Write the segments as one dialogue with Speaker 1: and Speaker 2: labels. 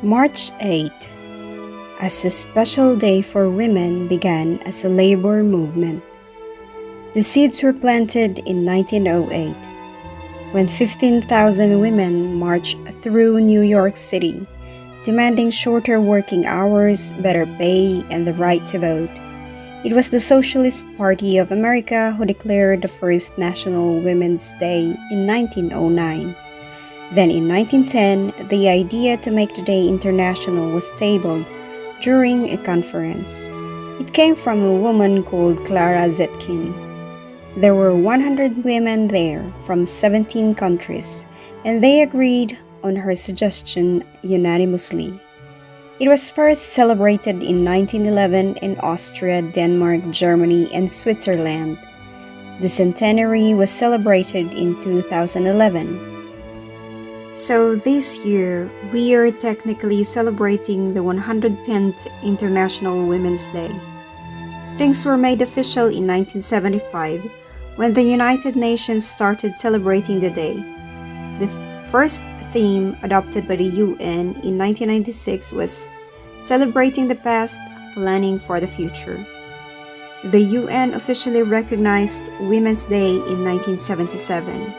Speaker 1: March 8, as a special day for women, began as a labor movement. The seeds were planted in 1908, when 15,000 women marched through New York City, demanding shorter working hours, better pay, and the right to vote. It was the Socialist Party of America who declared the first National Women's Day in 1909. Then in 1910, the idea to make the day international was tabled during a conference. It came from a woman called Clara Zetkin. There were 100 women there from 17 countries, and they agreed on her suggestion unanimously. It was first celebrated in 1911 in Austria, Denmark, Germany, and Switzerland. The centenary was celebrated in 2011. So this year, we are technically celebrating the 110th International Women's Day. Things were made official in 1975 when the United Nations started celebrating the day. The first theme adopted by the UN in 1996 was Celebrating the Past, Planning for the Future. The UN officially recognized Women's Day in 1977.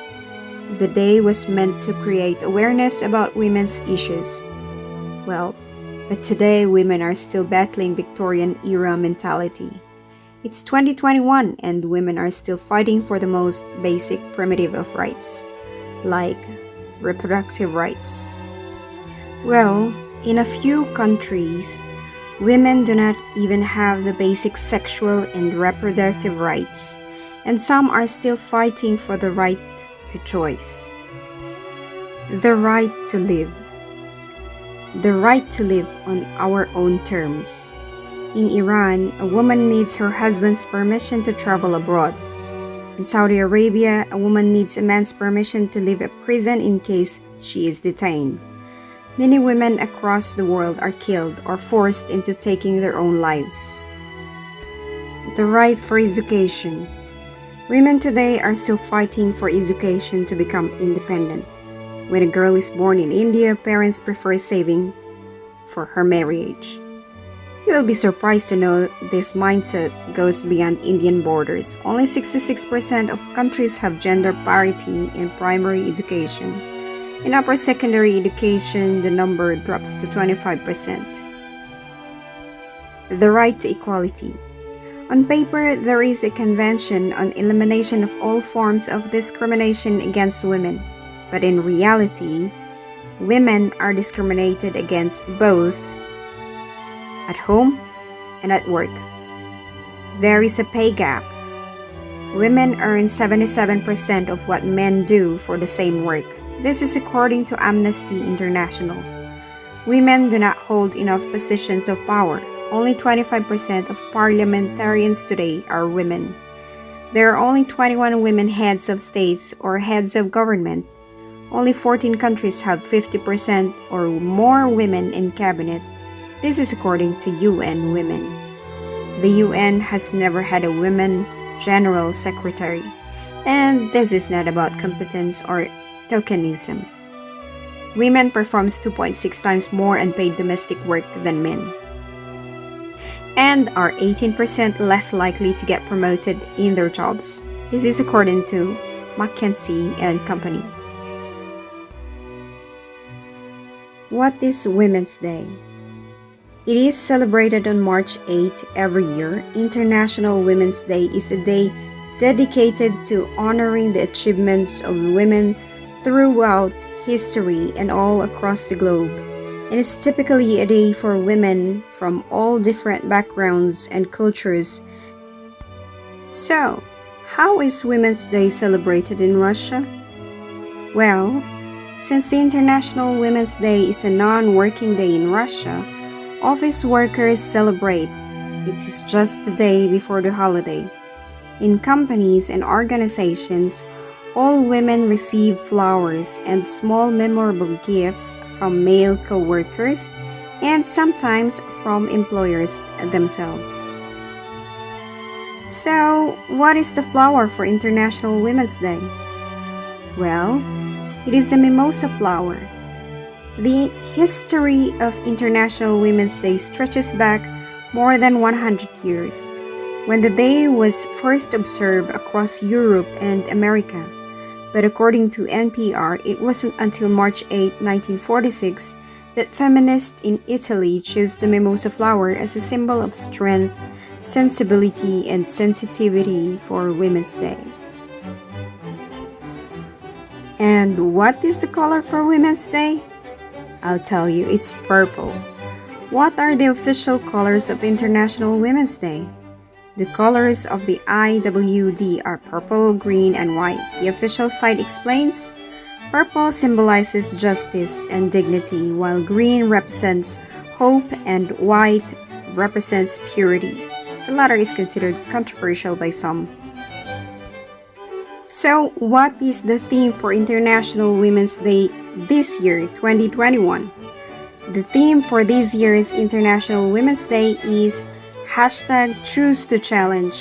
Speaker 1: The day was meant to create awareness about women's issues. Well, but today women are still battling Victorian-era mentality. It's 2021 and women are still fighting for the most basic primitive of rights, like reproductive rights. Well, in a few countries, women do not even have the basic sexual and reproductive rights, and some are still fighting for the right to choice. The right to live. The right to live on our own terms. In Iran, a woman needs her husband's permission to travel abroad. In Saudi Arabia, a woman needs a man's permission to leave a prison in case she is detained. Many women across the world are killed or forced into taking their own lives. The right for education. Women today are still fighting for education to become independent. When a girl is born in India, parents prefer saving for her marriage. You will be surprised to know this mindset goes beyond Indian borders. Only 66% of countries have gender parity in primary education. In upper secondary education, the number drops to 25%. The right to equality. On paper, there is a convention on elimination of all forms of discrimination against women, but in reality, women are discriminated against both at home and at work. There is a pay gap. Women earn 77% of what men do for the same work. This is according to Amnesty International. Women do not hold enough positions of power. Only 25% of parliamentarians today are women. There are only 21 women heads of states or heads of government. Only 14 countries have 50% or more women in cabinet. This is according to UN Women. The UN has never had a women general secretary, and this is not about competence or tokenism. Women performs 2.6 times more unpaid domestic work than men, and are 18% less likely to get promoted in their jobs. This is according to McKinsey and Company. What is Women's Day? It is celebrated on March 8 every year. International Women's Day is a day dedicated to honoring the achievements of women throughout history and all across the globe. It is typically a day for women from all different backgrounds and cultures. So, how is Women's Day celebrated in Russia? Well, since the International Women's Day is a non-working day in Russia, office workers celebrate. It is just the day before the holiday. In companies and organizations, all women receive flowers and small memorable gifts from male co-workers and sometimes from employers themselves. So, what is the flower for International Women's Day? Well, it is the mimosa flower. The history of International Women's Day stretches back more than 100 years, when the day was first observed across Europe and America. But according to NPR, it wasn't until March 8, 1946, that feminists in Italy chose the mimosa flower as a symbol of strength, sensibility, and sensitivity for Women's Day. And what is the color for Women's Day? I'll tell you, it's purple. What are the official colors of International Women's Day? The colors of the IWD are purple, green, and white. The official site explains, purple symbolizes justice and dignity, while green represents hope and white represents purity. The latter is considered controversial by some. So, what is the theme for International Women's Day this year, 2021? The theme for this year's International Women's Day is #Choose to Challenge.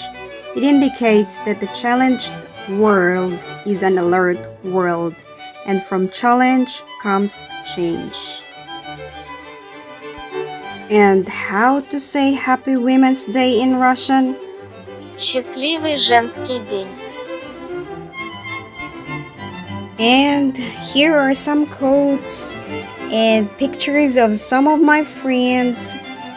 Speaker 1: It indicates that the challenged world is an alert world, and from challenge comes change. And how to say Happy Women's Day in Russian?
Speaker 2: Счастливый женский день.
Speaker 1: And here are some quotes and pictures of some of my friends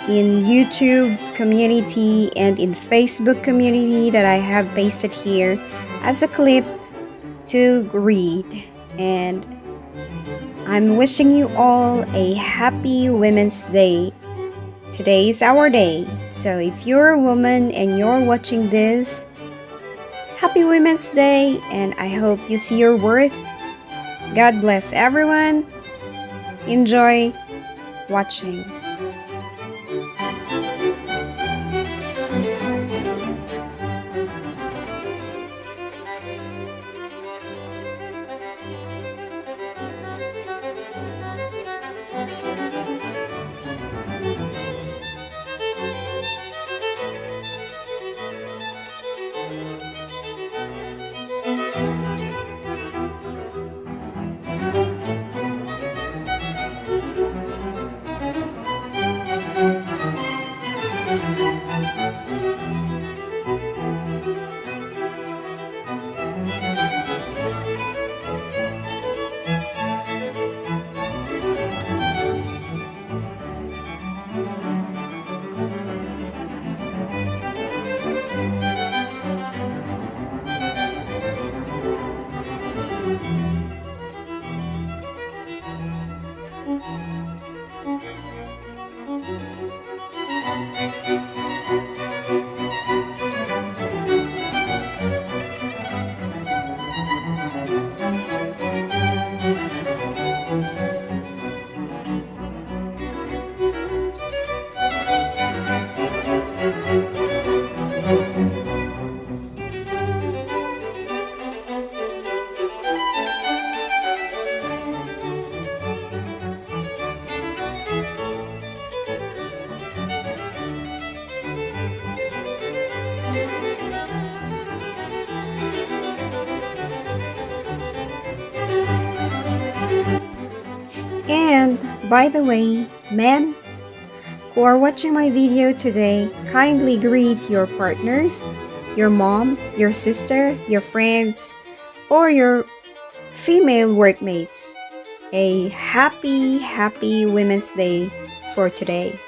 Speaker 1: in YouTube community and in Facebook community that I have pasted here as a clip to read. And I'm wishing you all a happy Women's Day. Today is our day. So if you're a woman and you're watching this, happy Women's Day, and I hope you see your worth. God bless everyone. Enjoy watching. And by the way, men who are watching my video today, kindly greet your partners, your mom, your sister, your friends, or your female workmates a happy Women's Day for today.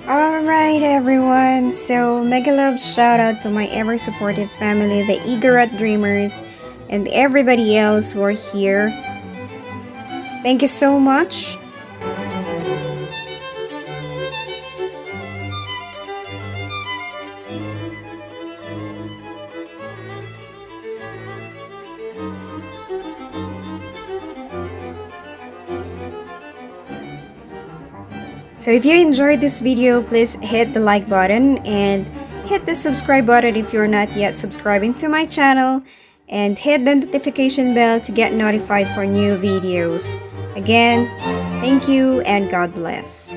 Speaker 1: Alright everyone, so mega love shout out to my ever supportive family, the Eagerette Dreamers, and everybody else who are here. Thank you so much. So if you enjoyed this video, please hit the like button and hit the subscribe button if you're not yet subscribing to my channel. and hit the notification bell to get notified for new videos. Again, thank you and God bless.